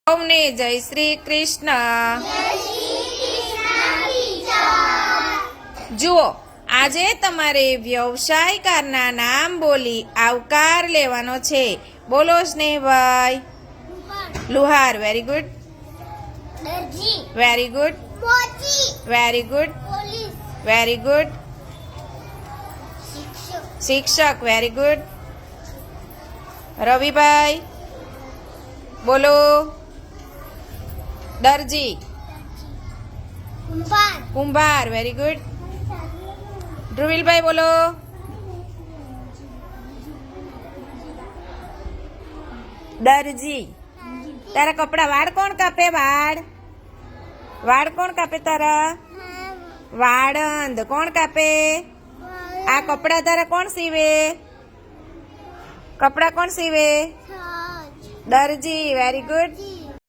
સૌને જય શ્રી કૃષ્ણ। જુઓ, આજે તમારે વ્યવસાયકારના નામ બોલી આવકાર લેવાનો છે। બોલો સ્નેહભાઈ। લુહાર, very good, very good, very good, very good. શિક્ષક, વેરી ગુડ। રવિભાઈ બોલો। દરજી, કુંભાર, વેરી ગુડ। ધ્રુવીલભાઈ બોલો। દરજી, તારા કપડા વાળ કોણ કાપે? વાળ કોણ કાપે તારા? વાળંદ કોણ કાપે? આ કપડા તારા કોણ સીવે? કપડા કોણ સીવે? દરજી, વેરી ગુડ।